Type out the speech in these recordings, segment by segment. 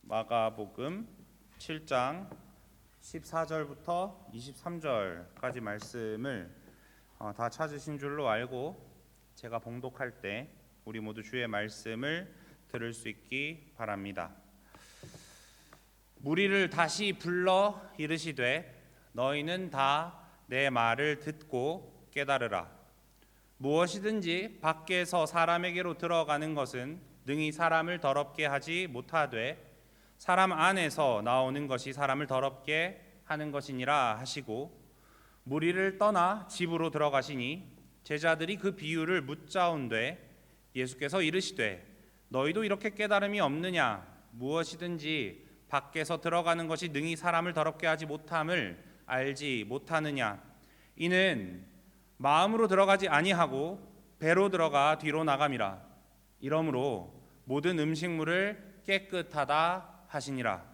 마가복음 7장 14절부터 23절까지 말씀을 다 찾으신 줄로 알고 제가 봉독할 때 우리 모두 주의 말씀을 들을 수 있기 바랍니다. 무리를 다시 불러 이르시되 너희는 다 내 말을 듣고 깨달으라. 무엇이든지 밖에서 사람에게로 들어가는 것은 능히 사람을 더럽게 하지 못하되 사람 안에서 나오는 것이 사람을 더럽게 하는 것이니라 하시고 무리를 떠나 집으로 들어가시니 제자들이 그 비유를 묻자온되 예수께서 이르시되 너희도 이렇게 깨달음이 없느냐? 무엇이든지 밖에서 들어가는 것이 능히 사람을 더럽게 하지 못함을 알지 못하느냐? 이는 마음으로 들어가지 아니하고 배로 들어가 뒤로 나감이라. 이러므로 모든 음식물을 깨끗하다 하시니라.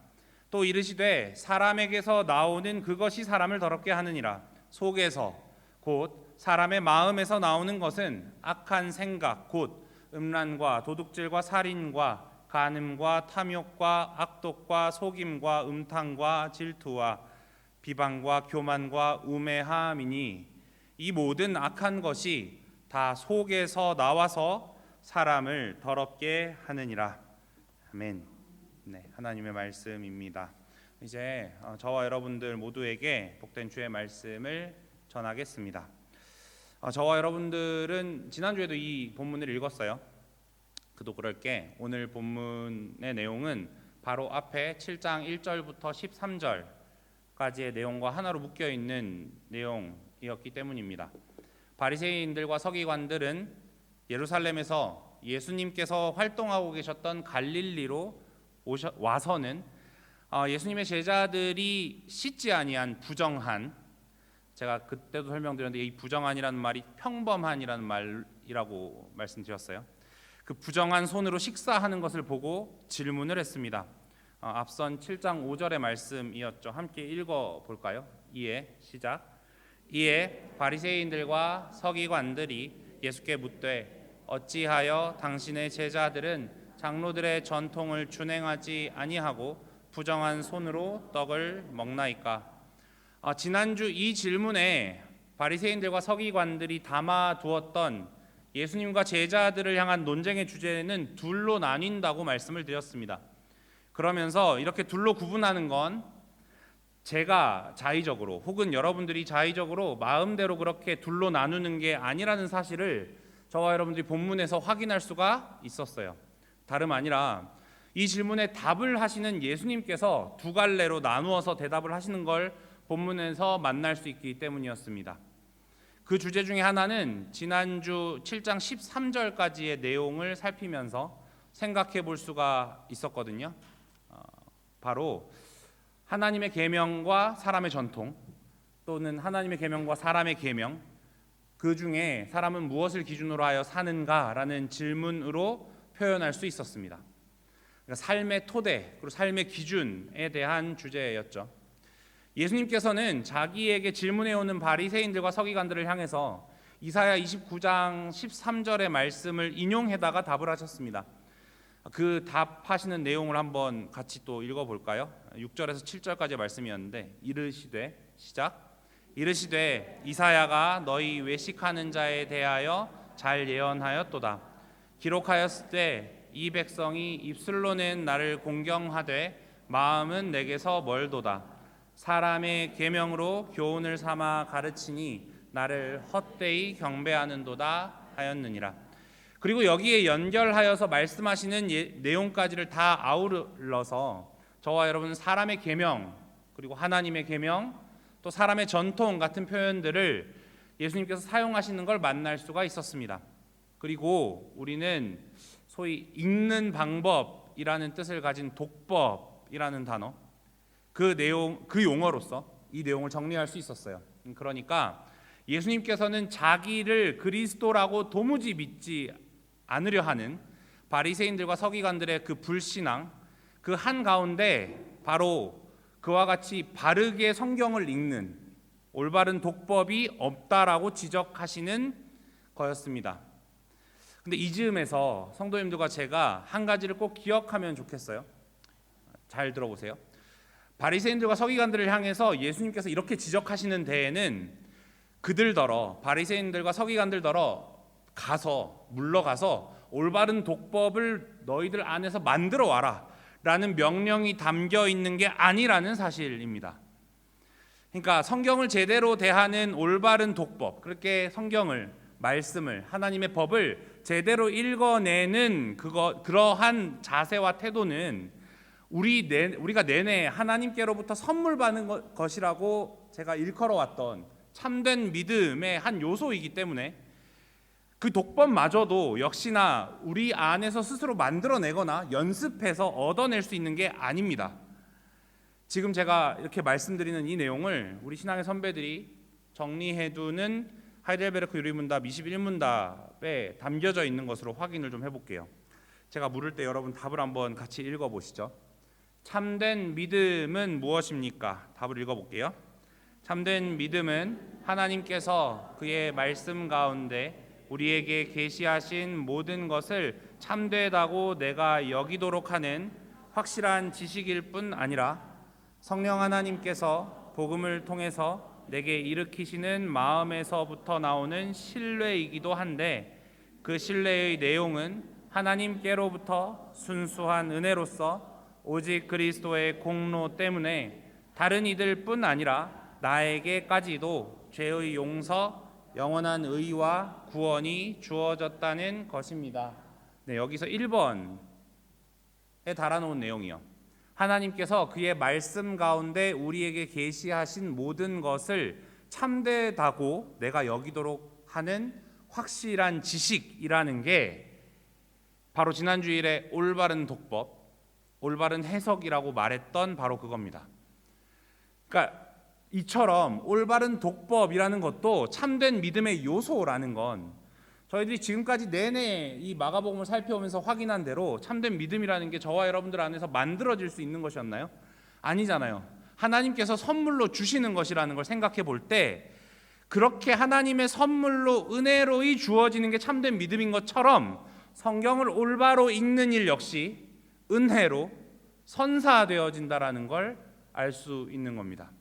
또 이르시되 사람에게서 나오는 그것이 사람을 더럽게 하느니라. 속에서 곧 사람의 마음에서 나오는 것은 악한 생각 곧 음란과 도둑질과 살인과 간음과 탐욕과 악독과 속임과 음탕과 질투와 비방과 교만과 우매함이니 이 모든 악한 것이 다 속에서 나와서 사람을 더럽게 하느니라. 아멘. 네, 하나님의 말씀입니다. 이제 저와 여러분들 모두에게 복된 주의 말씀을 전하겠습니다. 저와 여러분들은 지난주에도 이 본문을 읽었어요. 그도 그럴 게 오늘 본문의 내용은 바로 앞에 7장 1절부터 13절까지의 내용과 하나로 묶여 있는 내용이었기 때문입니다. 바리새인들과 서기관들은 예루살렘에서 예수님께서 활동하고 계셨던 갈릴리로 와서는 예수님의 제자들이 씻지 아니한 부정한, 제가 그때도 설명드렸는데 이 부정한이라는 말이 평범한이라는 말이라고 말씀드렸어요. 그 부정한 손으로 식사하는 것을 보고 질문을 했습니다. 앞선 7장 5절의 말씀이었죠. 함께 읽어볼까요? 이에 시작. 이에 바리새인들과 서기관들이 예수께 묻되 어찌하여 당신의 제자들은 장로들의 전통을 준행하지 아니하고 부정한 손으로 떡을 먹나이까? 지난주 이 질문에 바리새인들과 서기관들이 담아두었던 예수님과 제자들을 향한 논쟁의 주제는 둘로 나뉜다고 말씀을 드렸습니다. 그러면서 이렇게 둘로 구분하는 건 제가 자의적으로 혹은 여러분들이 자의적으로 마음대로 그렇게 둘로 나누는 게 아니라는 사실을 저와 여러분들이 본문에서 확인할 수가 있었어요. 다름 아니라 이 질문에 답을 하시는 예수님께서 두 갈래로 나누어서 대답을 하시는 걸 본문에서 만날 수 있기 때문이었습니다. 그 주제 중에 하나는 지난주 7장 13절까지의 내용을 살피면서 생각해 볼 수가 있었거든요. 바로 하나님의 계명과 사람의 전통, 또는 하나님의 계명과 사람의 계명, 그 중에 사람은 무엇을 기준으로 하여 사는가라는 질문으로 표현할 수 있었습니다. 그러니까 삶의 토대, 그리고 삶의 기준에 대한 주제였죠. 예수님께서는 자기에게 질문해오는 바리새인들과 서기관들을 향해서 이사야 29장 13절의 말씀을 인용해다가 답을 하셨습니다. 그 답하시는 내용을 한번 같이 또 읽어볼까요? 6절에서 7절까지의 말씀이었는데 이르시되 시작. 이르시되 이사야가 너희 외식하는 자에 대하여 잘 예언하였도다. 기록하였을 때 이 백성이 입술로는 나를 공경하되 마음은 내게서 멀도다. 사람의 계명으로 교훈을 삼아 가르치니 나를 헛되이 경배하는도다 하였느니라. 그리고 여기에 연결하여서 말씀하시는 내용까지를 다 아우러서 저와 여러분은 사람의 계명, 그리고 하나님의 계명, 또 사람의 전통 같은 표현들을 예수님께서 사용하시는 걸 만날 수가 있었습니다. 그리고 우리는 소위 읽는 방법이라는 뜻을 가진 독법이라는 단어, 그 용어로서 이 내용을 정리할 수 있었어요. 그러니까 예수님께서는 자기를 그리스도라고 도무지 믿지 않으려 하는 바리새인들과 서기관들의 그 불신앙, 그 한가운데 바로 그와 같이 바르게 성경을 읽는 올바른 독법이 없다라고 지적하시는 거였습니다. 근데 이 즈음에서 성도님들과 제가 한 가지를 꼭 기억하면 좋겠어요. 잘 들어보세요. 바리새인들과 서기관들을 향해서 예수님께서 이렇게 지적하시는 데에는 그들더러 바리새인들과 서기관들더러 물러가서 올바른 독법을 너희들 안에서 만들어 와라 라는 명령이 담겨 있는 게 아니라는 사실입니다. 그러니까 성경을 제대로 대하는 올바른 독법, 그렇게 성경을, 말씀을, 하나님의 법을 제대로 읽어내는 그러한 자세와 태도는 우리가 내내 하나님께로부터 선물 받는 것이라고 제가 일컬어왔던 참된 믿음의 한 요소이기 때문에 그 독법마저도 역시나 우리 안에서 스스로 만들어내거나 연습해서 얻어낼 수 있는 게 아닙니다. 지금 제가 이렇게 말씀드리는 이 내용을 우리 신앙의 선배들이 정리해두는 하이델베르크 유리문답 21문답에 담겨져 있는 것으로 확인을 좀 해볼게요. 제가 물을 때 여러분 답을 한번 같이 읽어보시죠. 참된 믿음은 무엇입니까? 답을 읽어볼게요. 참된 믿음은 하나님께서 그의 말씀 가운데 우리에게 계시하신 모든 것을 참되다고 내가 여기도록 하는 확실한 지식일 뿐 아니라 성령 하나님께서 복음을 통해서 내게 일으키시는 마음에서부터 나오는 신뢰이기도 한데 그 신뢰의 내용은 하나님께로부터 순수한 은혜로서 오직 그리스도의 공로 때문에 다른 이들 뿐 아니라 나에게까지도 죄의 용서, 영원한 의와 구원이 주어졌다는 것입니다. 네, 여기서 1번에 달아놓은 내용이요. 하나님께서 그의 말씀 가운데 우리에게 계시하신 모든 것을 참되다고 내가 여기도록 하는 확실한 지식이라는 게 바로 지난 주일에 올바른 독법, 올바른 해석이라고 말했던 바로 그겁니다. 그러니까 이처럼 올바른 독법이라는 것도 참된 믿음의 요소라는 건 저희들이 지금까지 내내 이 마가복음을 살펴오면서 확인한 대로 참된 믿음이라는 게 저와 여러분들 안에서 만들어질 수 있는 것이었나요? 아니잖아요. 하나님께서 선물로 주시는 것이라는 걸 생각해 볼 때 그렇게 하나님의 선물로 은혜로이 주어지는 게 참된 믿음인 것처럼 성경을 올바로 읽는 일 역시 은혜로 선사되어진다라는 걸 알 수 있는 겁니다.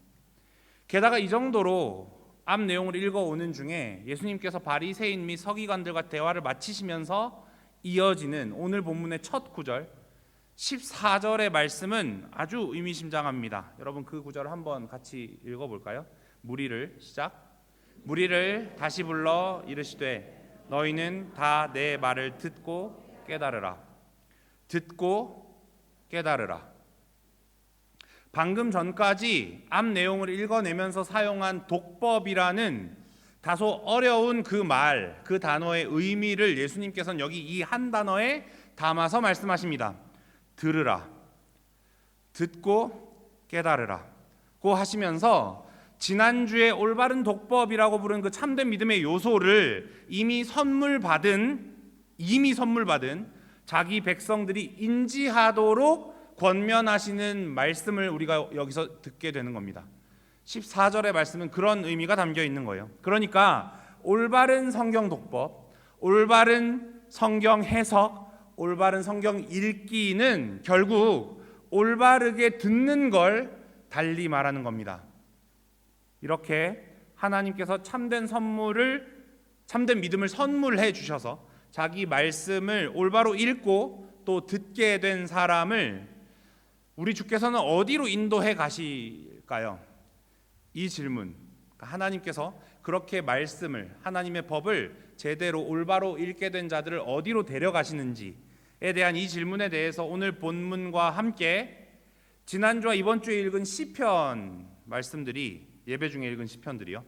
게다가 이 정도로 앞 내용을 읽어오는 중에 예수님께서 바리새인 및 서기관들과 대화를 마치시면서 이어지는 오늘 본문의 첫 구절 14절의 말씀은 아주 의미심장합니다. 여러분 그 구절을 한번 같이 읽어볼까요? 무리를 다시 불러 이르시되 너희는 다 내 말을 듣고 깨달으라. 방금 전까지 앞 내용을 읽어내면서 사용한 독법이라는 다소 어려운 그 단어의 의미를 예수님께서는 여기 이 한 단어에 담아서 말씀하십니다. 들으라, 듣고 깨달으라 고 하시면서 지난주에 올바른 독법이라고 부른 그 참된 믿음의 요소를 이미 선물 받은 자기 백성들이 인지하도록 권면하시는 말씀을 우리가 여기서 듣게 되는 겁니다. 14절의 말씀은 그런 의미가 담겨 있는 거예요. 그러니까 올바른 성경 독법, 올바른 성경 해석, 올바른 성경 읽기는 결국 올바르게 듣는 걸 달리 말하는 겁니다. 이렇게 하나님께서 참된 믿음을 선물해 주셔서 자기 말씀을 올바로 읽고 또 듣게 된 사람을 우리 주께서는 어디로 인도해 가실까요? 이 질문, 하나님께서 그렇게 말씀을, 하나님의 법을 제대로 올바로 읽게 된 자들을 어디로 데려가시는지에 대한 이 질문에 대해서 오늘 본문과 함께 지난주와 이번 주에 읽은 시편 말씀들이, 예배 중에 읽은 시편들이요,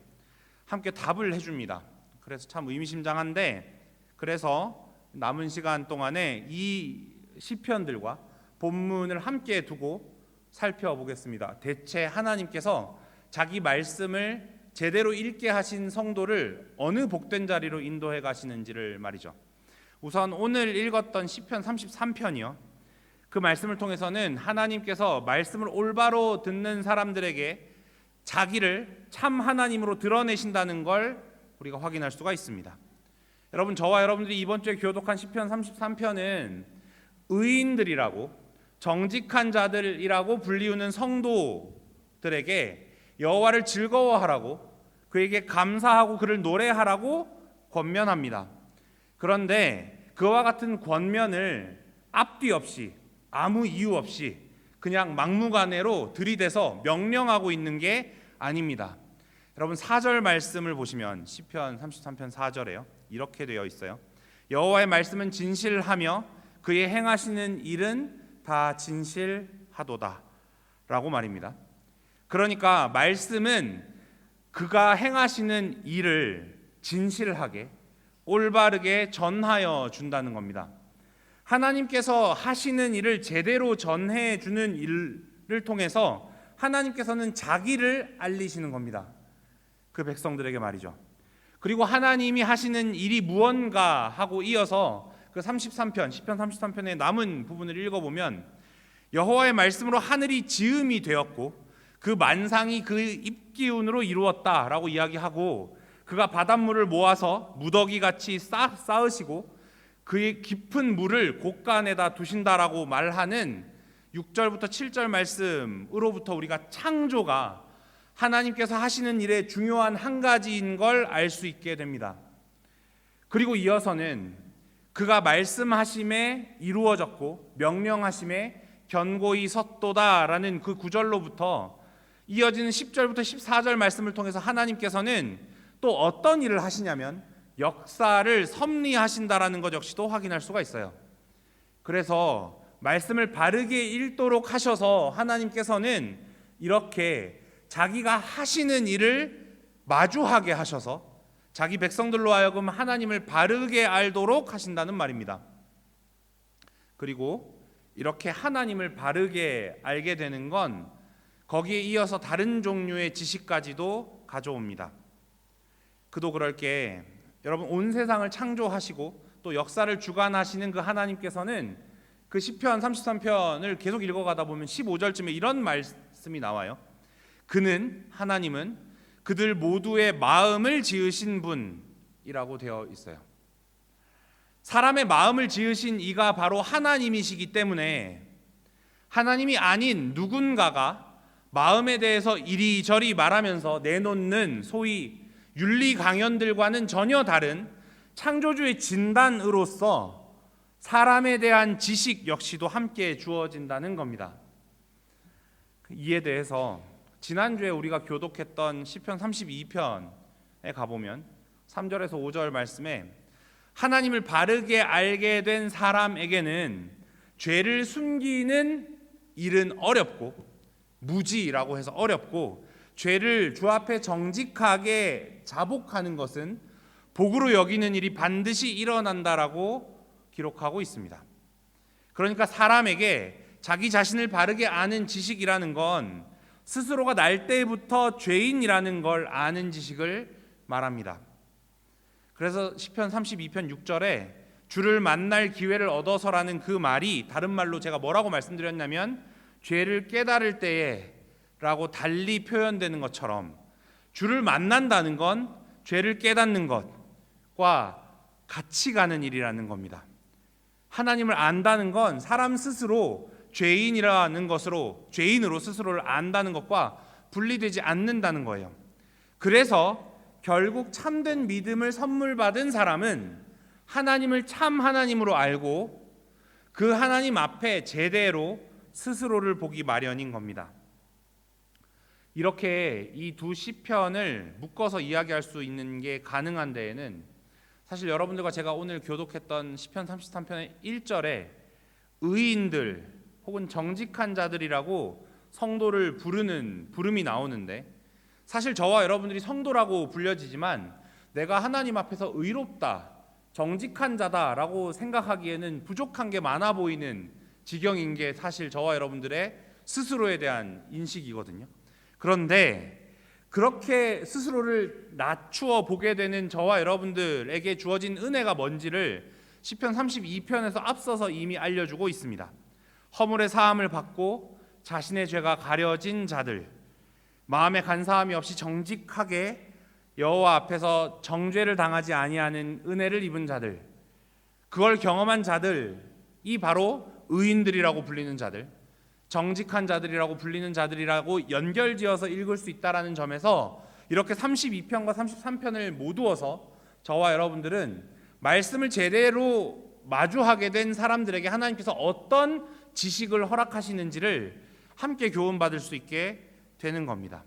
함께 답을 해줍니다. 그래서 참 의미심장한데, 그래서 남은 시간 동안에 이 시편들과 본문을 함께 두고 살펴보겠습니다. 대체 하나님께서 자기 말씀을 제대로 읽게 하신 성도를 어느 복된 자리로 인도해 가시는지를 말이죠. 우선 오늘 읽었던 시편 33편이요. 그 말씀을 통해서는 하나님께서 말씀을 올바로 듣는 사람들에게 자기를 참 하나님으로 드러내신다는 걸 우리가 확인할 수가 있습니다. 여러분, 저와 여러분들이 이번 주에 교독한 시편 33편은 의인들이라고 정직한 자들이라고 불리우는 성도들에게 여호와를 즐거워하라고, 그에게 감사하고 그를 노래하라고 권면합니다. 그런데 그와 같은 권면을 앞뒤 없이 아무 이유 없이 그냥 막무가내로 들이대서 명령하고 있는 게 아닙니다. 여러분 4절 말씀을 보시면 시편 33편 4절에요. 이렇게 되어 있어요. 여호와의 말씀은 진실하며 그의 행하시는 일은 다 진실하도다 라고 말입니다. 그러니까 말씀은 그가 행하시는 일을 진실하게 올바르게 전하여 준다는 겁니다. 하나님께서 하시는 일을 제대로 전해 주는 일을 통해서 하나님께서는 자기를 알리시는 겁니다. 그 백성들에게 말이죠. 그리고 하나님이 하시는 일이 무언가 하고 이어서 그 33편, 시편 33편의 남은 부분을 읽어보면 여호와의 말씀으로 하늘이 지음이 되었고 그 만상이 그 입기운으로 이루었다라고 이야기하고, 그가 바닷물을 모아서 무더기같이 쌓으시고 그의 깊은 물을 곳간에다 두신다라고 말하는 6절부터 7절 말씀으로부터 우리가 창조가 하나님께서 하시는 일의 중요한 한 가지인 걸 알 수 있게 됩니다. 그리고 이어서는 그가 말씀하심에 이루어졌고 명령하심에 견고히 섰도다라는 그 구절로부터 이어지는 10절부터 14절 말씀을 통해서 하나님께서는 또 어떤 일을 하시냐면 역사를 섭리하신다라는 것 역시도 확인할 수가 있어요. 그래서 말씀을 바르게 읽도록 하셔서 하나님께서는 이렇게 자기가 하시는 일을 마주하게 하셔서 자기 백성들로 하여금 하나님을 바르게 알도록 하신다는 말입니다. 그리고 이렇게 하나님을 바르게 알게 되는 건 거기에 이어서 다른 종류의 지식까지도 가져옵니다. 그도 그럴 게 여러분 온 세상을 창조하시고 또 역사를 주관하시는 그 하나님께서는 그 시편 33편을 계속 읽어가다 보면 15절쯤에 이런 말씀이 나와요. 하나님은 그들 모두의 마음을 지으신 분이라고 되어 있어요. 사람의 마음을 지으신 이가 바로 하나님이시기 때문에 하나님이 아닌 누군가가 마음에 대해서 이리저리 말하면서 내놓는 소위 윤리 강연들과는 전혀 다른 창조주의 진단으로서 사람에 대한 지식 역시도 함께 주어진다는 겁니다. 이에 대해서 지난주에 우리가 교독했던 시편 32편에 가보면 3절에서 5절 말씀에 하나님을 바르게 알게 된 사람에게는 죄를 숨기는 일은 어렵고, 무지라고 해서 어렵고, 죄를 주 앞에 정직하게 자복하는 것은 복으로 여기는 일이 반드시 일어난다라고 기록하고 있습니다. 그러니까 사람에게 자기 자신을 바르게 아는 지식이라는 건 스스로가 날 때부터 죄인이라는 걸 아는 지식을 말합니다. 그래서 시편 32편 6절에 주를 만날 기회를 얻어서라는 그 말이 다른 말로 제가 뭐라고 말씀드렸냐면 죄를 깨달을 때에 라고 달리 표현되는 것처럼 주를 만난다는 건 죄를 깨닫는 것과 같이 가는 일이라는 겁니다. 하나님을 안다는 건 사람 스스로 죄인이라는 것으로, 죄인으로 스스로를 안다는 것과 분리되지 않는다는 거예요. 그래서 결국 참된 믿음을 선물 받은 사람은 하나님을 참 하나님으로 알고 그 하나님 앞에 제대로 스스로를 보기 마련인 겁니다. 이렇게 이 두 시편을 묶어서 이야기할 수 있는 게 가능한 데에는 사실 여러분들과 제가 오늘 교독했던 시편 33편의 1절에 의인들 혹은 정직한 자들이라고 성도를 부르는 부름이 나오는데, 사실 저와 여러분들이 성도라고 불려지지만 내가 하나님 앞에서 의롭다, 정직한 자다라고 생각하기에는 부족한 게 많아 보이는 지경인 게 사실 저와 여러분들의 스스로에 대한 인식이거든요. 그런데 그렇게 스스로를 낮추어 보게 되는 저와 여러분들에게 주어진 은혜가 뭔지를 시편 32편에서 앞서서 이미 알려주고 있습니다. 허물의 사함을 받고 자신의 죄가 가려진 자들, 마음에 간사함이 없이 정직하게 여호와 앞에서 정죄를 당하지 아니하는 은혜를 입은 자들, 그걸 경험한 자들이 바로 의인들이라고 불리는 자들, 정직한 자들이라고 불리는 자들이라고 연결지어서 읽을 수 있다라는 점에서 이렇게 32편과 33편을 모두어서 저와 여러분들은 말씀을 제대로 마주하게 된 사람들에게 하나님께서 어떤 지식을 허락하시는지를 함께 교훈받을 수 있게 되는 겁니다.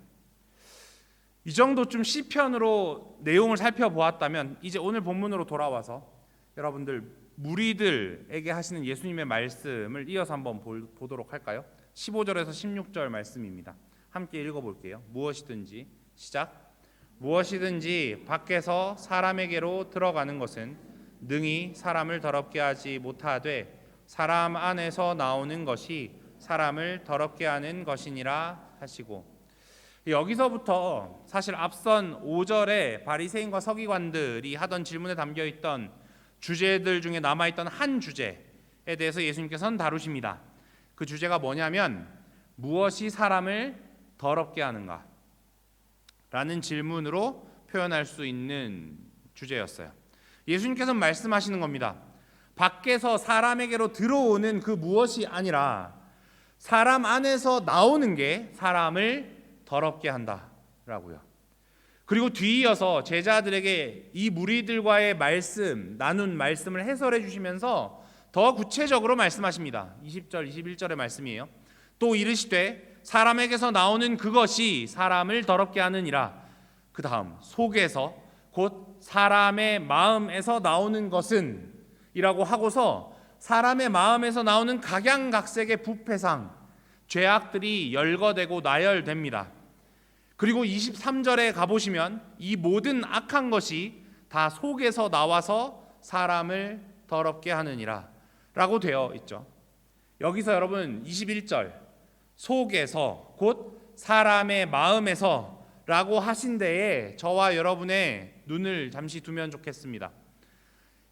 이 정도쯤 시편으로 내용을 살펴보았다면 이제 오늘 본문으로 돌아와서 여러분들 무리들에게 하시는 예수님의 말씀을 이어서 한번 보도록 할까요? 15절에서 16절 말씀입니다. 함께 읽어볼게요. 무엇이든지 시작. 무엇이든지 밖에서 사람에게로 들어가는 것은 능히 사람을 더럽게 하지 못하되 사람 안에서 나오는 것이 사람을 더럽게 하는 것이니라 하시고, 여기서부터 사실 앞선 5절에 바리새인과 서기관들이 하던 질문에 담겨있던 주제들 중에 남아있던 한 주제에 대해서 예수님께서는 다루십니다. 그 주제가 뭐냐면 무엇이 사람을 더럽게 하는가 라는 질문으로 표현할 수 있는 주제였어요. 예수님께서는 말씀하시는 겁니다. 밖에서 사람에게로 들어오는 그 무엇이 아니라 사람 안에서 나오는 게 사람을 더럽게 한다라고요. 그리고 뒤이어서 제자들에게 이 무리들과의 나눈 말씀을 해설해 주시면서 더 구체적으로 말씀하십니다. 20절, 21절의 말씀이에요. 또 이르시되 사람에게서 나오는 그것이 사람을 더럽게 하느니라. 그 다음 속에서 곧 사람의 마음에서 나오는 것은 이라고 하고서 사람의 마음에서 나오는 각양각색의 부패상, 죄악들이 열거되고 나열됩니다. 그리고 23절에 가보시면 이 모든 악한 것이 다 속에서 나와서 사람을 더럽게 하느니라 라고 되어 있죠. 여기서 여러분 21절 속에서 곧 사람의 마음에서 라고 하신 데에 저와 여러분의 눈을 잠시 두면 좋겠습니다.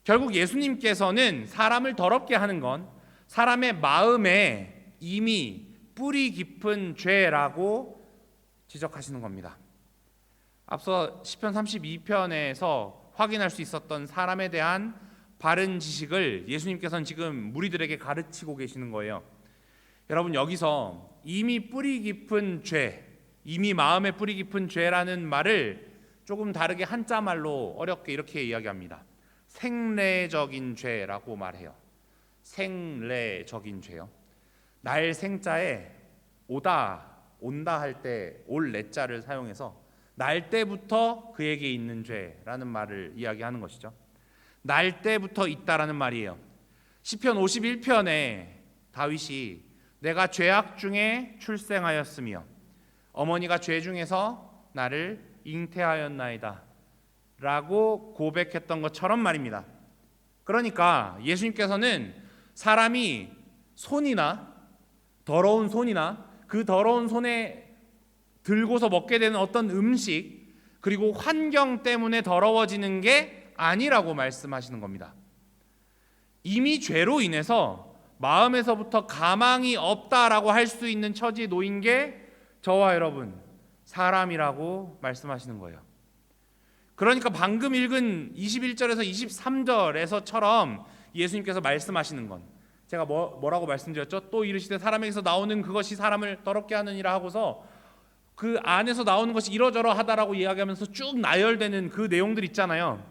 결국 예수님께서는 사람을 더럽게 하는 건 사람의 마음에 이미 뿌리 깊은 죄라고 지적하시는 겁니다. 앞서 시편 32편에서 확인할 수 있었던 사람에 대한 바른 지식을 예수님께서는 지금 무리들에게 가르치고 계시는 거예요. 여러분 여기서 이미 뿌리 깊은 죄, 이미 마음에 뿌리 깊은 죄라는 말을 조금 다르게 한자 말로 어렵게 이렇게 이야기합니다. 생래적인 죄라고 말해요. 생래적인 죄요. 날 생자에 온다 할 때 올 내자를 사용해서 날 때부터 그에게 있는 죄라는 말을 이야기하는 것이죠. 날 때부터 있다라는 말이에요. 시편 51편에 다윗이 내가 죄악 중에 출생하였으며 어머니가 죄 중에서 나를 잉태하였나이다 라고 고백했던 것처럼 말입니다. 그러니까 예수님께서는 사람이 더러운 손이나 그 더러운 손에 들고서 먹게 되는 어떤 음식 그리고 환경 때문에 더러워지는 게 아니라고 말씀하시는 겁니다. 이미 죄로 인해서 마음에서부터 가망이 없다라고 할 수 있는 처지에 놓인 게 저와 여러분 사람이라고 말씀하시는 거예요. 그러니까 방금 읽은 21절에서 23절에서처럼 예수님께서 말씀하시는 건 제가 뭐라고 말씀드렸죠? 또 이르시되 사람에게서 나오는 그것이 사람을 더럽게 하느니라 하고서 그 안에서 나오는 것이 이러저러하다라고 이야기하면서 쭉 나열되는 그 내용들 있잖아요.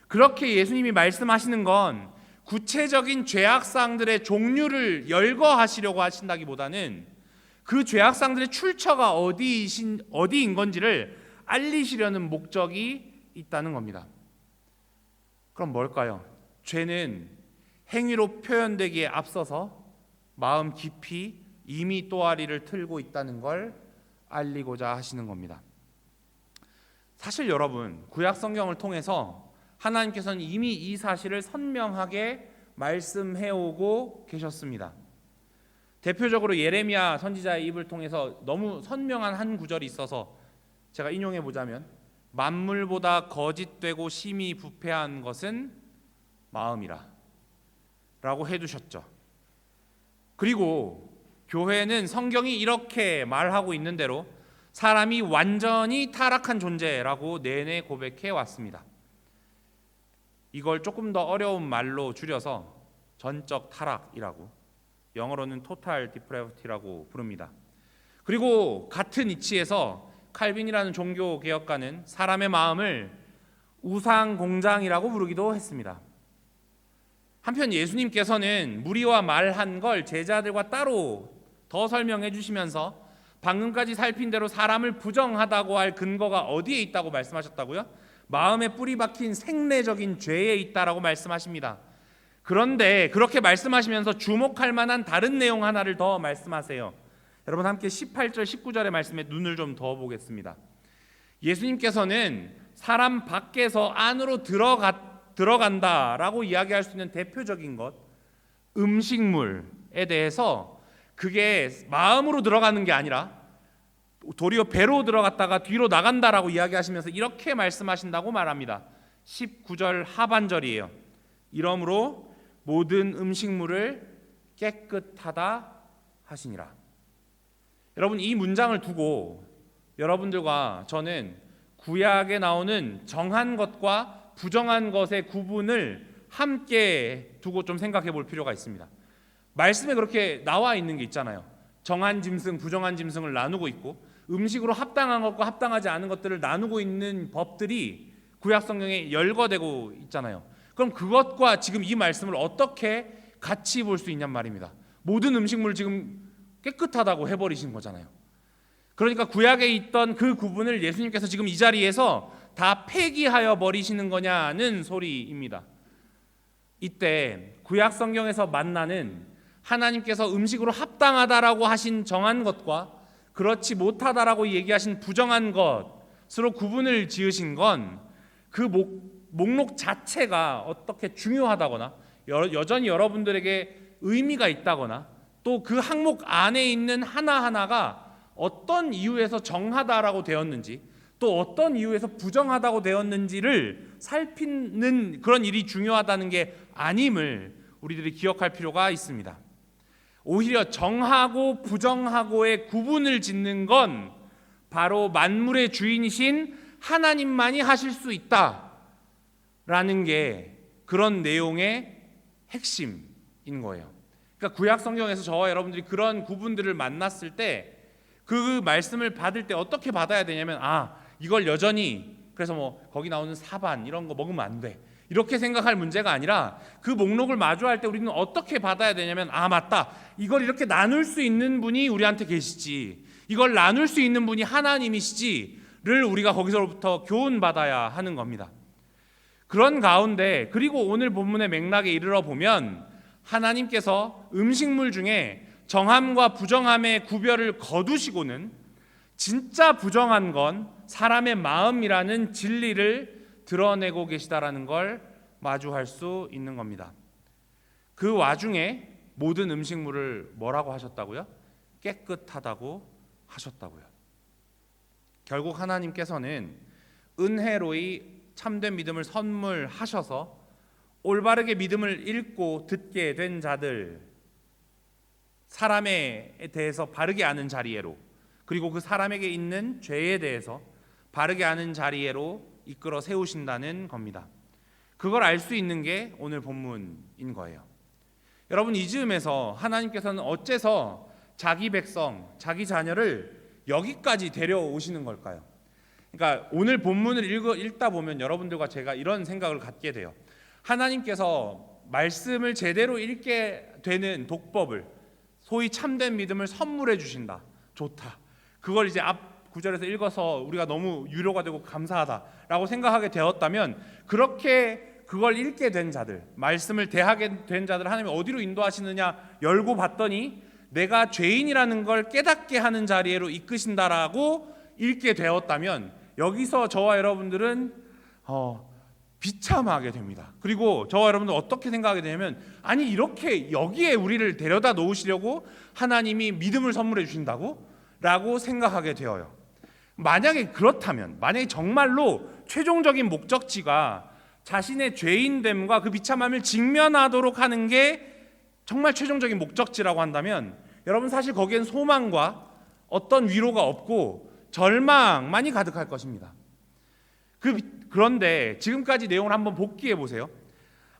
그렇게 예수님이 말씀하시는 건 구체적인 죄악상들의 종류를 열거하시려고 하신다기보다는 그 죄악상들의 출처가 어디인 건지를 알리시려는 목적이 있다는 겁니다. 그럼 뭘까요? 죄는 행위로 표현되기에 앞서서 마음 깊이 이미 또아리를 틀고 있다는 걸 알리고자 하시는 겁니다. 사실 여러분 구약 성경을 통해서 하나님께서는 이미 이 사실을 선명하게 말씀해오고 계셨습니다. 대표적으로 예레미야 선지자의 입을 통해서 너무 선명한 한 구절이 있어서 제가 인용해 보자면 만물보다 거짓되고 심히 부패한 것은 마음이라 라고 해두셨죠. 그리고 교회는 성경이 이렇게 말하고 있는 대로 사람이 완전히 타락한 존재라고 내내 고백해 왔습니다. 이걸 조금 더 어려운 말로 줄여서 전적 타락이라고 영어로는 total depravity라고 부릅니다. 그리고 같은 이치에서 칼빈이라는 종교 개혁가는 사람의 마음을 우상 공장이라고 부르기도 했습니다. 한편 예수님께서는 무리와 말한 걸 제자들과 따로 더 설명해 주시면서 방금까지 살핀 대로 사람을 부정하다고 할 근거가 어디에 있다고 말씀하셨다고요? 마음에 뿌리 박힌 생내적인 죄에 있다라고 말씀하십니다. 그런데 그렇게 말씀하시면서 주목할 만한 다른 내용 하나를 더 말씀하세요. 여러분 함께 18절 19절의 말씀에 눈을 좀 더 보겠습니다. 예수님께서는 사람 밖에서 안으로 들어간다라고 이야기할 수 있는 대표적인 것, 음식물에 대해서 그게 마음으로 들어가는 게 아니라 도리어 배로 들어갔다가 뒤로 나간다라고 이야기하시면서 이렇게 말씀하신다고 말합니다. 19절 하반절이에요. 이러므로 모든 음식물을 깨끗하다 하시니라. 여러분 이 문장을 두고 여러분들과 저는 구약에 나오는 정한 것과 부정한 것의 구분을 함께 두고 좀 생각해 볼 필요가 있습니다. 말씀에 그렇게 나와 있는 게 있잖아요. 정한 짐승, 부정한 짐승을 나누고 있고 음식으로 합당한 것과 합당하지 않은 것들을 나누고 있는 법들이 구약 성경에 열거되고 있잖아요. 그럼 그것과 지금 이 말씀을 어떻게 같이 볼 수 있냔 말입니다. 모든 음식물 지금 깨끗하다고 해버리신 거잖아요. 그러니까 구약에 있던 그 구분을 예수님께서 지금 이 자리에서 다 폐기하여 버리시는 거냐는 소리입니다. 이때 구약 성경에서 만나는 하나님께서 음식으로 합당하다라고 하신 정한 것과 그렇지 못하다라고 얘기하신 부정한 것으로 구분을 지으신 건 그 목록 자체가 어떻게 중요하다거나 여전히 여러분들에게 의미가 있다거나 또 그 항목 안에 있는 하나하나가 어떤 이유에서 정하다라고 되었는지 또 어떤 이유에서 부정하다고 되었는지를 살피는 그런 일이 중요하다는 게 아님을 우리들이 기억할 필요가 있습니다. 오히려 정하고 부정하고의 구분을 짓는 건 바로 만물의 주인이신 하나님만이 하실 수 있다라는 게 그런 내용의 핵심인 거예요. 그러니까 구약 성경에서 저와 여러분들이 그런 구분들을 만났을 때 그 말씀을 받을 때 어떻게 받아야 되냐면 이걸 여전히 그래서 뭐 거기 나오는 사반 이런 거 먹으면 안 돼 이렇게 생각할 문제가 아니라 그 목록을 마주할 때 우리는 어떻게 받아야 되냐면 맞다 이걸 이렇게 나눌 수 있는 분이 우리한테 계시지 이걸 나눌 수 있는 분이 하나님이시지를 우리가 거기서부터 교훈받아야 하는 겁니다. 그런 가운데 그리고 오늘 본문의 맥락에 이르러 보면 하나님께서 음식물 중에 정함과 부정함의 구별을 거두시고는 진짜 부정한 건 사람의 마음이라는 진리를 드러내고 계시다라는 걸 마주할 수 있는 겁니다. 그 와중에 모든 음식물을 뭐라고 하셨다고요? 깨끗하다고 하셨다고요. 결국 하나님께서는 은혜로이 참된 믿음을 선물하셔서 올바르게 믿음을 읽고 듣게 된 자들 사람에 대해서 바르게 아는 자리에로 그리고 그 사람에게 있는 죄에 대해서 바르게 아는 자리에로 이끌어 세우신다는 겁니다. 그걸 알 수 있는 게 오늘 본문인 거예요. 여러분 이 즈음에서 하나님께서는 어째서 자기 백성, 자기 자녀를 여기까지 데려오시는 걸까요? 그러니까 오늘 본문을 읽다 보면 여러분들과 제가 이런 생각을 갖게 돼요. 하나님께서 말씀을 제대로 읽게 되는 독법을 소위 참된 믿음을 선물해 주신다. 좋다. 그걸 이제 앞 구절에서 읽어서 우리가 너무 유료가 되고 감사하다라고 생각하게 되었다면 그렇게 그걸 읽게 된 자들, 말씀을 대하게 된 자들 하나님이 어디로 인도하시느냐 열고 봤더니 내가 죄인이라는 걸 깨닫게 하는 자리로 이끄신다라고 읽게 되었다면 여기서 저와 여러분들은 비참하게 됩니다. 그리고 저와 여러분들 어떻게 생각하게 되냐면 아니 이렇게 여기에 우리를 데려다 놓으시려고 하나님이 믿음을 선물해 주신다고? 라고 생각하게 되어요. 만약에 그렇다면 만약에 정말로 최종적인 목적지가 자신의 죄인됨과 그 비참함을 직면하도록 하는 게 정말 최종적인 목적지라고 한다면 여러분 사실 거기엔 소망과 어떤 위로가 없고 절망만이 가득할 것입니다. 그런데 지금까지 내용을 한번 복기해 보세요.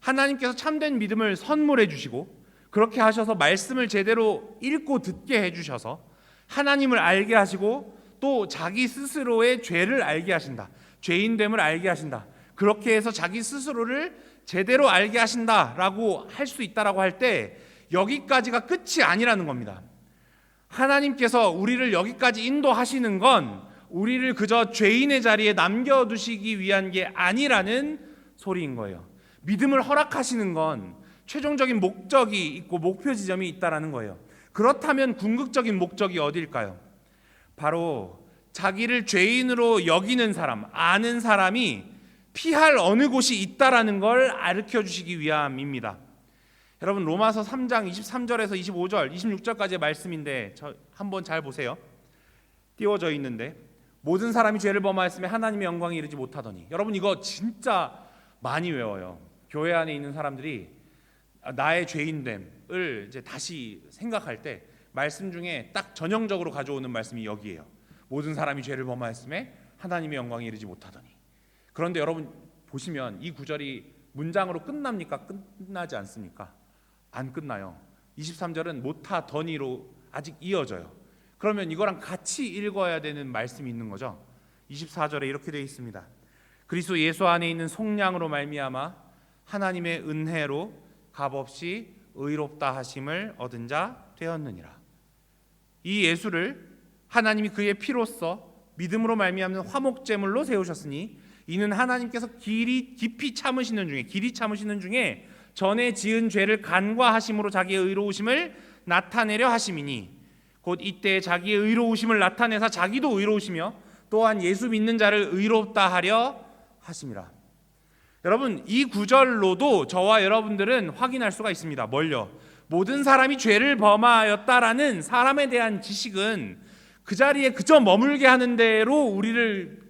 하나님께서 참된 믿음을 선물해 주시고 그렇게 하셔서 말씀을 제대로 읽고 듣게 해주셔서 하나님을 알게 하시고 또 자기 스스로의 죄를 알게 하신다. 죄인됨을 알게 하신다. 그렇게 해서 자기 스스로를 제대로 알게 하신다라고 할 수 있다라고 할 때 여기까지가 끝이 아니라는 겁니다. 하나님께서 우리를 여기까지 인도하시는 건 우리를 그저 죄인의 자리에 남겨두시기 위한 게 아니라는 소리인 거예요. 믿음을 허락하시는 건 최종적인 목적이 있고 목표 지점이 있다라는 거예요. 그렇다면 궁극적인 목적이 어디일까요? 바로 자기를 죄인으로 여기는 사람, 아는 사람이 피할 어느 곳이 있다라는 걸 가르쳐 주시기 위함입니다. 여러분 로마서 3장 23절에서 25절, 26절까지의 말씀인데 한번 잘 보세요. 띄워져 있는데 모든 사람이 죄를 범하였으며 하나님의 영광에 이르지 못하더니. 여러분 이거 진짜 많이 외워요. 교회 안에 있는 사람들이 나의 죄인됨을 이제 다시 생각할 때 말씀 중에 딱 전형적으로 가져오는 말씀이 여기에요. 모든 사람이 죄를 범하였음에 하나님의 영광에 이르지 못하더니. 그런데 여러분 보시면 이 구절이 문장으로 끝납니까? 끝나지 않습니까? 안 끝나요. 23절은 못하더니로 아직 이어져요. 그러면 이거랑 같이 읽어야 되는 말씀이 있는 거죠. 24절에 이렇게 되어 있습니다. 그리스도 예수 안에 있는 속량으로 말미암아 하나님의 은혜로 값없이 의롭다 하심을 얻은 자 되었느니라. 이 예수를 하나님이 그의 피로써 믿음으로 말미암는 화목제물로 세우셨으니 이는 하나님께서 깊이 참으시는 중에 전에 지은 죄를 간과하심으로 자기의 의로우심을 나타내려 하심이니 곧 이때 자기의 의로우심을 나타내사 자기도 의로우시며 또한 예수 믿는 자를 의롭다 하려 하심이라. 여러분 이 구절로도 저와 여러분들은 확인할 수가 있습니다. 뭘요? 모든 사람이 죄를 범하였다라는 사람에 대한 지식은 그 자리에 그저 머물게 하는 대로 우리를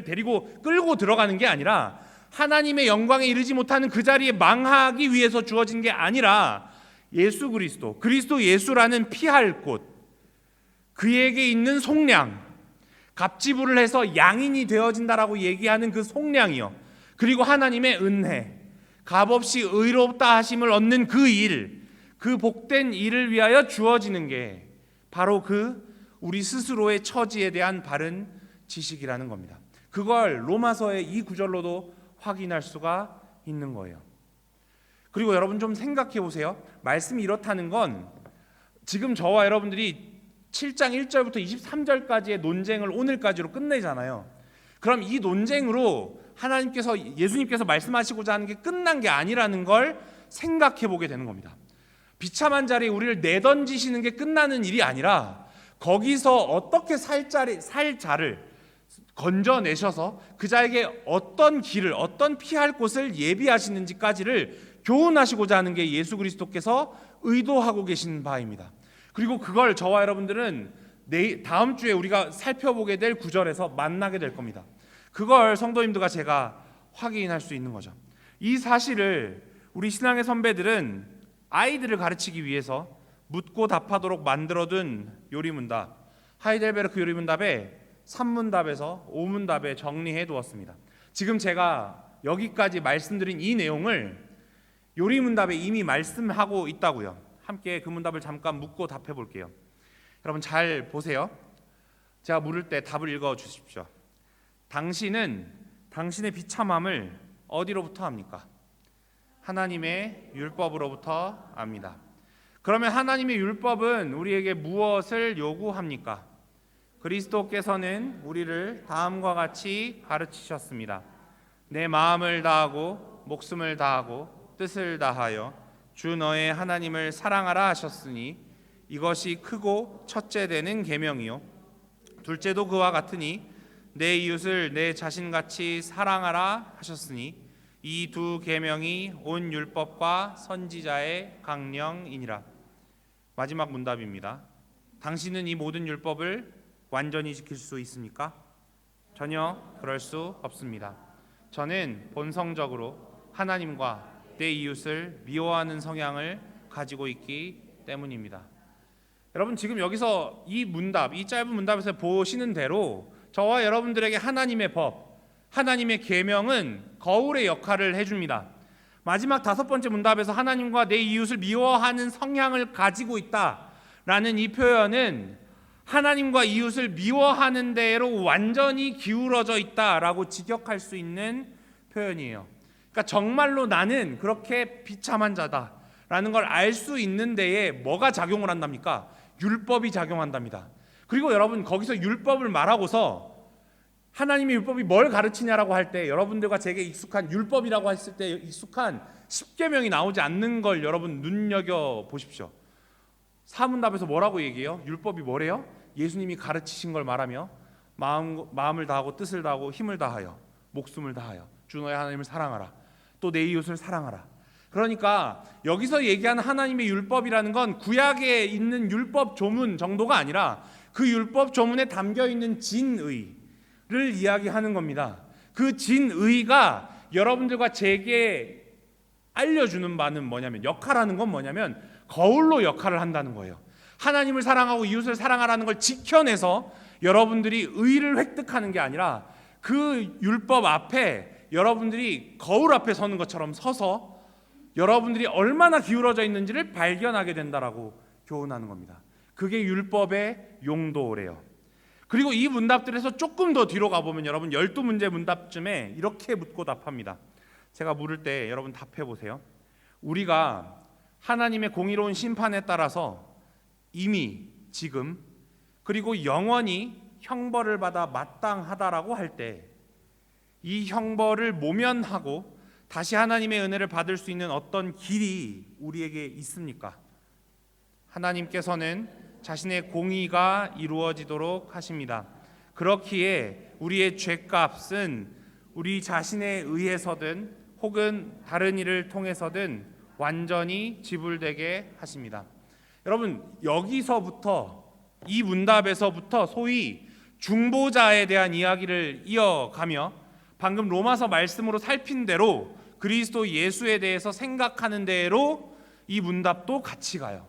데리고 끌고 들어가는 게 아니라 하나님의 영광에 이르지 못하는 그 자리에 망하기 위해서 주어진 게 아니라 예수 그리스도 예수라는 피할 곳, 그에게 있는 속량, 갑지불을 해서 양인이 되어진다라고 얘기하는 그 속량이요, 그리고 하나님의 은혜, 값없이 의롭다 하심을 얻는 그 일, 그 복된 일을 위하여 주어지는 게 바로 우리 스스로의 처지에 대한 바른 지식이라는 겁니다. 그걸 로마서의 이 구절로도 확인할 수가 있는 거예요. 그리고 여러분 좀 생각해 보세요. 말씀이 이렇다는 건 지금 저와 여러분들이 7장 1절부터 23절까지의 논쟁을 오늘까지로 끝내잖아요. 그럼 이 논쟁으로 예수님께서 말씀하시고자 하는 게 끝난 게 아니라는 걸 생각해 보게 되는 겁니다. 비참한 자리에 우리를 내던지시는 게 끝나는 일이 아니라 거기서 어떻게 살 자를 건져내셔서 그 자에게 어떤 길을, 어떤 피할 곳을 예비하시는지까지를 교훈하시고자 하는 게 예수 그리스도께서 의도하고 계신 바입니다. 그리고 그걸 저와 여러분들은 다음 주에 우리가 살펴보게 될 구절에서 만나게 될 겁니다. 그걸 성도님들과 제가 확인할 수 있는 거죠. 이 사실을 우리 신앙의 선배들은 아이들을 가르치기 위해서 묻고 답하도록 만들어둔 요리문답, 하이델베르크 요리문답의 3문답에서 5문답에 정리해 두었습니다. 지금 제가 여기까지 말씀드린 이 내용을 요리문답에 이미 말씀하고 있다고요. 함께 그 문답을 잠깐 묻고 답해 볼게요. 여러분 잘 보세요. 제가 물을 때 답을 읽어 주십시오. 당신은 당신의 비참함을 어디로부터 합니까? 하나님의 율법으로부터 압니다. 그러면 하나님의 율법은 우리에게 무엇을 요구합니까? 그리스도께서는 우리를 다음과 같이 가르치셨습니다. 내 마음을 다하고 목숨을 다하고 뜻을 다하여 주 너의 하나님을 사랑하라 하셨으니 이것이 크고 첫째 되는 계명이요 둘째도 그와 같으니 내 이웃을 내 자신같이 사랑하라 하셨으니 이 두 계명이 온 율법과 선지자의 강령이니라. 마지막 문답입니다. 당신은 이 모든 율법을 완전히 지킬 수 있습니까? 전혀 그럴 수 없습니다. 저는 본성적으로 하나님과 내 이웃을 미워하는 성향을 가지고 있기 때문입니다. 여러분 지금 여기서 이 짧은 문답에서 보시는 대로 저와 여러분들에게 하나님의 법, 하나님의 계명은 거울의 역할을 해줍니다. 마지막 5번째 문답에서 하나님과 내 이웃을 미워하는 성향을 가지고 있다라는 이 표현은 하나님과 이웃을 미워하는 대로 완전히 기울어져 있다라고 직역할 수 있는 표현이에요. 그러니까 정말로 나는 그렇게 비참한 자다라는 걸 알 수 있는 데에 뭐가 작용을 한답니까? 율법이 작용한답니다. 그리고 여러분 거기서 율법을 말하고서 하나님의 율법이 뭘 가르치냐라고 할 때 여러분들과 제게 익숙한 율법이라고 했을 때 익숙한 십계명이 나오지 않는 걸 여러분 눈여겨 보십시오. 사문답에서 뭐라고 얘기해요? 율법이 뭐래요? 예수님이 가르치신 걸 말하며 마음을 다하고 뜻을 다하고 힘을 다하여 목숨을 다하여 주 너의 하나님을 사랑하라. 또 내 이웃을 사랑하라. 그러니까 여기서 얘기하는 하나님의 율법이라는 건 구약에 있는 율법 조문 정도가 아니라 그 율법 조문에 담겨 있는 진의를 이야기하는 겁니다. 그 진의가 여러분들과 제게 알려주는 바는 뭐냐면, 역할하는 건 뭐냐면 거울로 역할을 한다는 거예요. 하나님을 사랑하고 이웃을 사랑하라는 걸 지켜내서 여러분들이 의를 획득하는 게 아니라 그 율법 앞에 여러분들이 거울 앞에 서는 것처럼 서서 여러분들이 얼마나 기울어져 있는지를 발견하게 된다라고 교훈하는 겁니다. 그게 율법의 용도래요. 그리고 이 문답들에서 조금 더 뒤로 가보면 여러분 12문제 문답쯤에 이렇게 묻고 답합니다. 제가 물을 때 여러분 답해 보세요. 우리가 하나님의 공의로운 심판에 따라서 이미 지금 그리고 영원히 형벌을 받아 마땅하다라고 할 때 이 형벌을 모면하고 다시 하나님의 은혜를 받을 수 있는 어떤 길이 우리에게 있습니까? 하나님께서는 자신의 공의가 이루어지도록 하십니다. 그렇기에 우리의 죄값은 우리 자신에 의해서든 혹은 다른 일을 통해서든 완전히 지불되게 하십니다. 여러분 여기서부터 이 문답에서부터 소위 중보자에 대한 이야기를 이어가며 방금 로마서 말씀으로 살핀 대로 그리스도 예수에 대해서 생각하는 대로 이 문답도 같이 가요.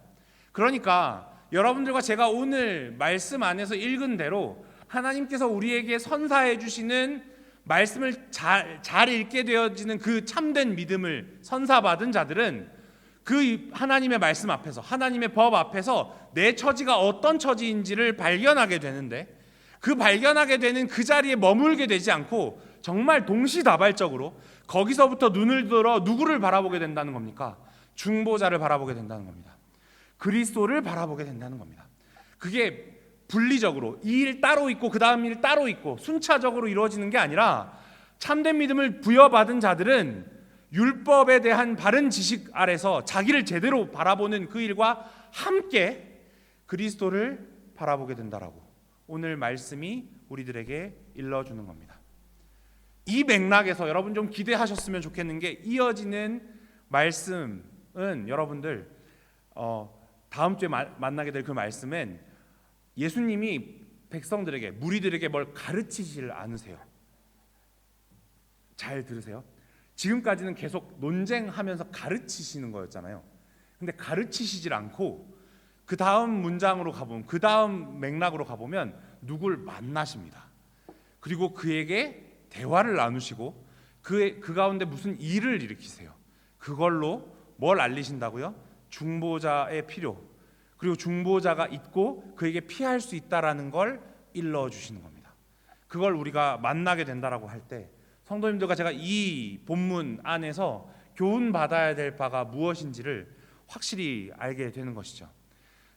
그러니까 여러분들과 제가 오늘 말씀 안에서 읽은 대로 하나님께서 우리에게 선사해 주시는 말씀을 잘 읽게 되어지는 그 참된 믿음을 선사받은 자들은 그 하나님의 말씀 앞에서 하나님의 법 앞에서 내 처지가 어떤 처지인지를 발견하게 되는데 그 발견하게 되는 그 자리에 머물게 되지 않고 정말 동시다발적으로 거기서부터 눈을 들어 누구를 바라보게 된다는 겁니까? 중보자를 바라보게 된다는 겁니다. 그리스도를 바라보게 된다는 겁니다. 그게 분리적으로 이 일 따로 있고 그 다음 일 따로 있고 순차적으로 이루어지는 게 아니라 참된 믿음을 부여받은 자들은 율법에 대한 바른 지식 아래서 자기를 제대로 바라보는 그 일과 함께 그리스도를 바라보게 된다라고 오늘 말씀이 우리들에게 일러주는 겁니다. 이 맥락에서 여러분 좀 기대하셨으면 좋겠는 게 이어지는 말씀은 여러분들 다음 주에 만나게 될 그 말씀은 예수님이 백성들에게 무리들에게 뭘 가르치질 않으세요. 잘 들으세요. 지금까지는 계속 논쟁하면서 가르치시는 거였잖아요. 근데 가르치시질 않고 그 다음 문장으로 가보면 그 다음 맥락으로 가보면 누굴 만나십니다. 그리고 그에게 대화를 나누시고 그 가운데 무슨 일을 일으키세요. 그걸로 뭘 알리신다고요? 중보자의 필요 그리고 중보자가 있고 그에게 피할 수 있다라는 걸 일러주시는 겁니다. 그걸 우리가 만나게 된다라고 할 때 성도님들과 제가 이 본문 안에서 교훈받아야 될 바가 무엇인지를 확실히 알게 되는 것이죠.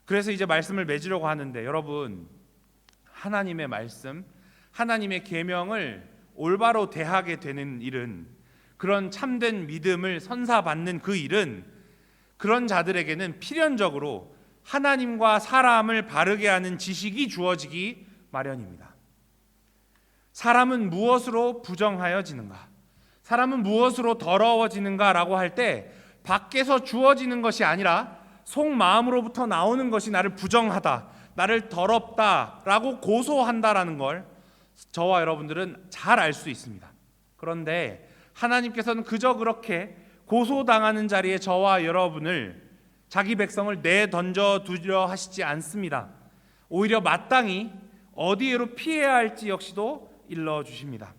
그래서 이제 말씀을 맺으려고 하는데 여러분 하나님의 말씀 하나님의 계명을 올바로 대하게 되는 일은 그런 참된 믿음을 선사받는 그 일은 그런 자들에게는 필연적으로 하나님과 사람을 바르게 하는 지식이 주어지기 마련입니다. 사람은 무엇으로 부정하여지는가? 사람은 무엇으로 더러워지는가라고 할 때 밖에서 주어지는 것이 아니라 속마음으로부터 나오는 것이 나를 부정하다, 나를 더럽다라고 고소한다라는 걸 저와 여러분들은 잘 알 수 있습니다. 그런데 하나님께서는 그저 그렇게 고소당하는 자리에 저와 여러분을 자기 백성을 내던져 두려 하시지 않습니다. 오히려 마땅히 어디에로 피해야 할지 역시도 일러주십니다.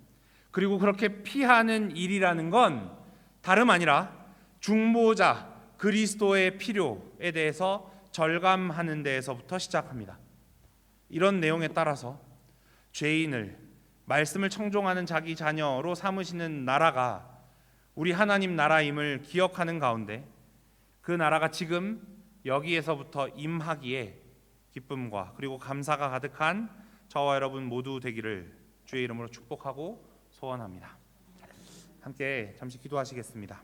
그리고 그렇게 피하는 일이라는 건 다름 아니라 중보자 그리스도의 필요에 대해서 절감하는 데에서부터 시작합니다. 이런 내용에 따라서 죄인을 말씀을 청종하는 자기 자녀로 삼으시는 나라가 우리 하나님 나라임을 기억하는 가운데 그 나라가 지금 여기에서부터 임하기에 기쁨과 그리고 감사가 가득한 저와 여러분 모두 되기를 주의 이름으로 축복하고 소원합니다. 함께 잠시 기도하시겠습니다.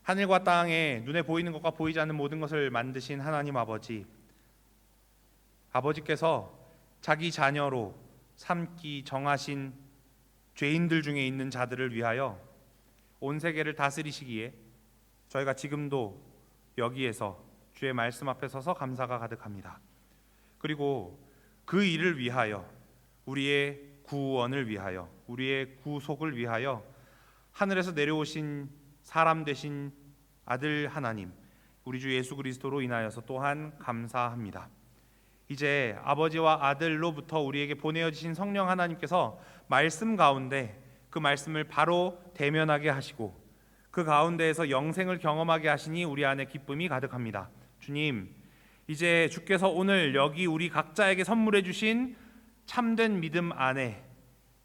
하늘과 땅에 눈에 보이는 것과 보이지 않는 모든 것을 만드신 하나님 아버지께서 자기 자녀로 삼기 정하신 죄인들 중에 있는 자들을 위하여 온 세계를 다스리시기에 저희가 지금도 여기에서 주의 말씀 앞에 서서 감사가 가득합니다. 그리고 그 일을 위하여 우리의 구원을 위하여 우리의 구속을 위하여 하늘에서 내려오신 사람 되신 아들 하나님 우리 주 예수 그리스도로 인하여서 또한 감사합니다. 이제 아버지와 아들로부터 우리에게 보내어지신 성령 하나님께서 말씀 가운데 그 말씀을 바로 대면하게 하시고 그 가운데에서 영생을 경험하게 하시니 우리 안에 기쁨이 가득합니다. 주님, 이제 주께서 오늘 여기 우리 각자에게 선물해 주신 참된 믿음 안에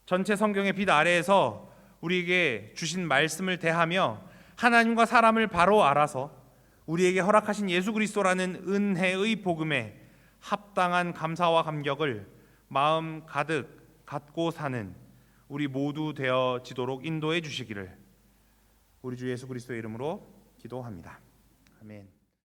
전체 성경의 빛 아래에서 우리에게 주신 말씀을 대하며 하나님과 사람을 바로 알아서 우리에게 허락하신 예수 그리스도라는 은혜의 복음에 합당한 감사와 감격을 마음 가득 갖고 사는 우리 모두 되어지도록 인도해 주시기를 우리 주 예수 그리스도의 이름으로 기도합니다. 아멘.